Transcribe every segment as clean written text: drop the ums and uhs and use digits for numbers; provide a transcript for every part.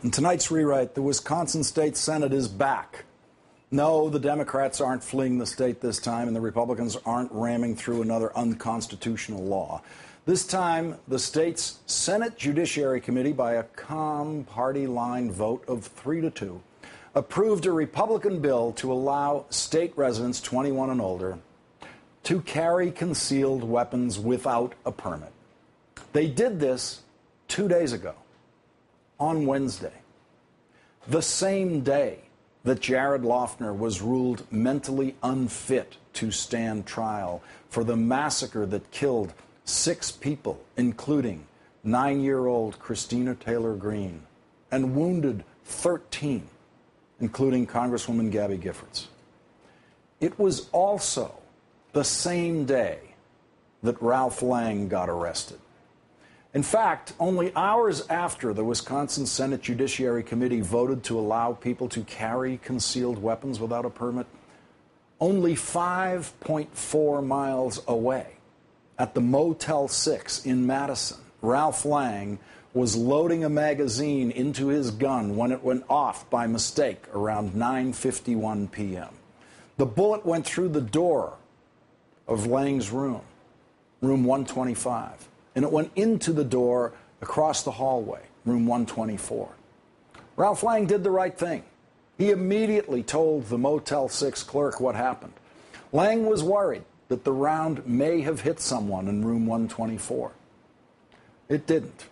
In tonight's rewrite, the Wisconsin State Senate is back. No, the Democrats aren't fleeing the state this time, and the Republicans aren't ramming through another unconstitutional law. This time, the state's Senate Judiciary Committee, by a calm party line vote of 3-2, approved a Republican bill to allow state residents 21 and older to carry concealed weapons without a permit. They did this 2 days ago, on Wednesday, the same day that Jared Loughner was ruled mentally unfit to stand trial for the massacre that killed 6 people, including 9-year-old Christina Taylor Greene, and wounded 13, including Congresswoman Gabby Giffords. It was also the same day that Ralph Lang got arrested. In fact, only hours after the Wisconsin Senate Judiciary Committee voted to allow people to carry concealed weapons without a permit, only 5.4 miles away, at the Motel 6 in Madison, Ralph Lang was loading a magazine into his gun when it went off by mistake around 9:51 p.m. The bullet went through the door of Lang's room, room 125, and it went into the door across the hallway, room 124. Ralph Lang did the right thing. He immediately told the Motel 6 clerk what happened. Lang was worried that the round may have hit someone in room 124. It didn't,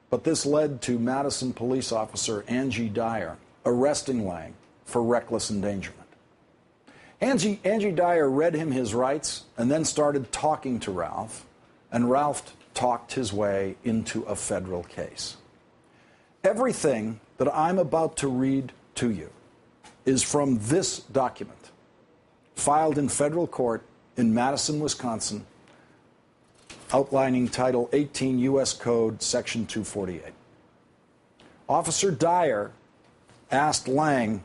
but this led to Madison police officer Angie Dyer arresting Lang for reckless endangerment. Angie Dyer read him his rights and then started talking to Ralph, and Ralph talked his way into a federal case. Everything that I'm about to read to you is from this document, filed in federal court in Madison, Wisconsin, outlining Title 18 U.S. Code, Section 248. Officer Dyer asked Lang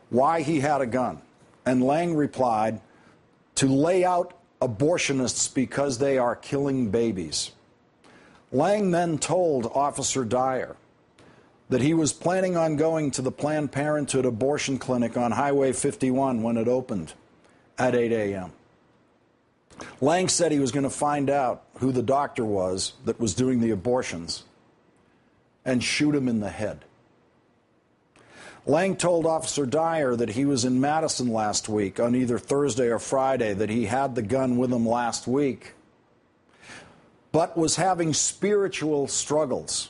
why he had a gun, and Lang replied, to lay out abortionists because they are killing babies. Lang then told Officer Dyer that he was planning on going to the Planned Parenthood abortion clinic on Highway 51 when it opened at 8 a.m. Lang said he was going to find out who the doctor was that was doing the abortions and shoot him in the head. Lang told Officer Dyer that he was in Madison last week on either Thursday or Friday, that he had the gun with him last week, but was having spiritual struggles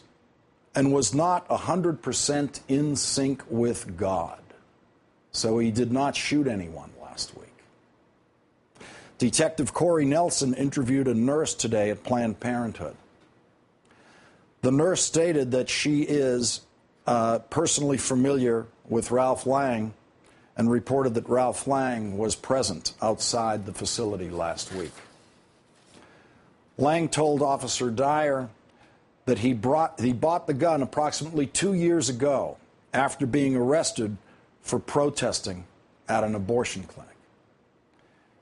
and was not 100% in sync with God. So he did not shoot anyone last week. Detective Corey Nelson interviewed a nurse today at Planned Parenthood. The nurse stated that she is personally familiar with Ralph Lang and reported that Ralph Lang was present outside the facility last week. Lang told Officer Dyer that he bought the gun approximately 2 years ago after being arrested for protesting at an abortion clinic.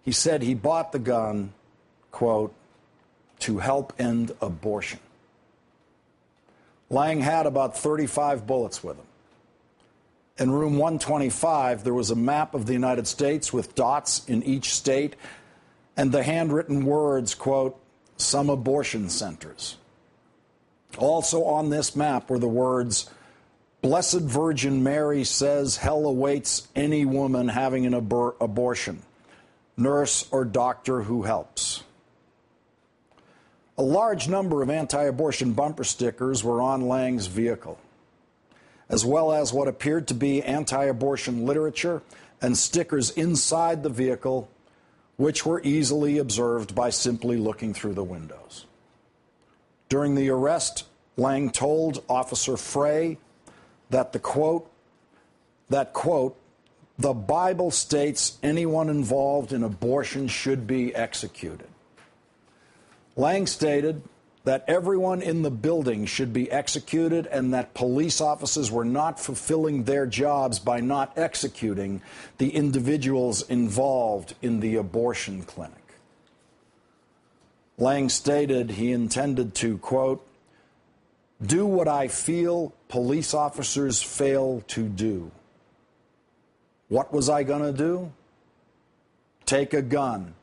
He said he bought the gun, quote, to help end abortion. Lang had about 35 bullets with him. In room 125, there was a map of the United States with dots in each state and the handwritten words, quote, some abortion centers. Also on this map were the words, Blessed Virgin Mary says hell awaits any woman having an abortion, nurse or doctor who helps. A large number of anti-abortion bumper stickers were on Lang's vehicle, as well as what appeared to be anti-abortion literature and stickers inside the vehicle, which were easily observed by simply looking through the windows. During the arrest, Lang told Officer Frey that the quote, the Bible states anyone involved in abortion should be executed. Lang stated that everyone in the building should be executed and that police officers were not fulfilling their jobs by not executing the individuals involved in the abortion clinic. Lang stated he intended to, quote, do what I feel police officers fail to do. What was I going to do? Take a gun,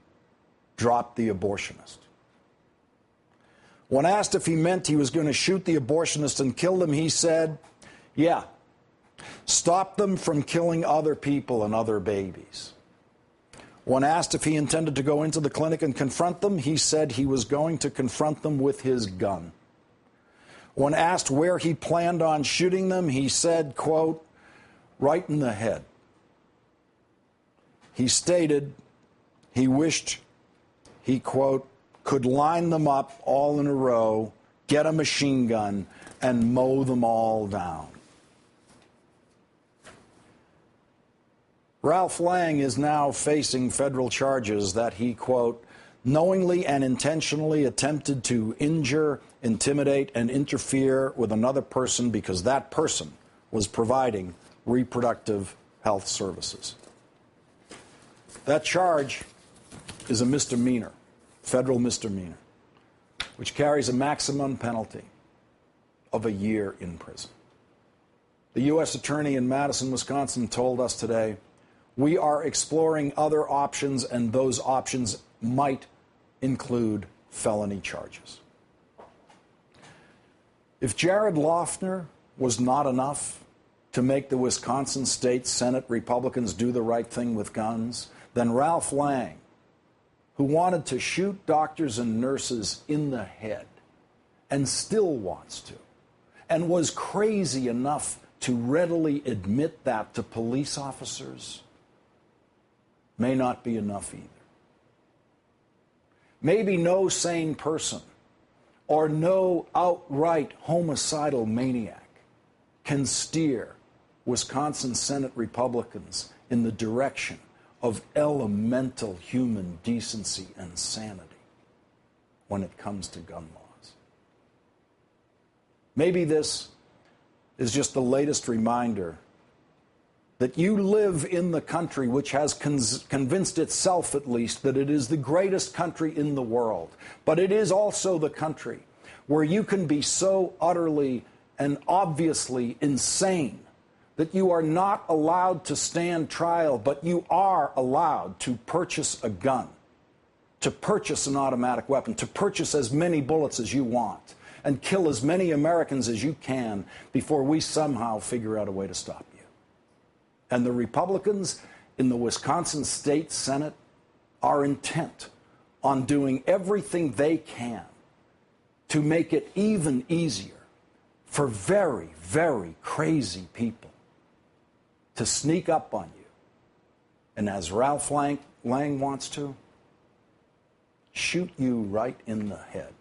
drop the abortionist. When asked if he meant he was going to shoot the abortionist and kill them, he said, yeah, stop them from killing other people and other babies. When asked if he intended to go into the clinic and confront them, he said he was going to confront them with his gun. When asked where he planned on shooting them, he said, quote, right in the head. He stated he wished he, quote, could line them up all in a row, get a machine gun, and mow them all down. Ralph Lang is now facing federal charges that he, quote, knowingly and intentionally attempted to injure, intimidate, and interfere with another person because that person was providing reproductive health services. That charge is a misdemeanor, federal misdemeanor, which carries a maximum penalty of a year in prison. The U.S. Attorney in Madison, Wisconsin, told us today, we are exploring other options, and those options might include felony charges. If Jared Loughner was not enough to make the Wisconsin State Senate Republicans do the right thing with guns, then Ralph Lang, who wanted to shoot doctors and nurses in the head and still wants to, and was crazy enough to readily admit that to police officers, may not be enough either. Maybe no sane person or no outright homicidal maniac can steer Wisconsin Senate Republicans in the direction of elemental human decency and sanity when it comes to gun laws. Maybe this is just the latest reminder that you live in the country which has convinced itself, at least, that it is the greatest country in the world. But it is also the country where you can be so utterly and obviously insane that you are not allowed to stand trial, but you are allowed to purchase a gun, to purchase an automatic weapon, to purchase as many bullets as you want, and kill as many Americans as you can before we somehow figure out a way to stop you. And the Republicans in the Wisconsin State Senate are intent on doing everything they can to make it even easier for very, very crazy people to sneak up on you. And as Ralph Lang wants to, shoot you right in the head.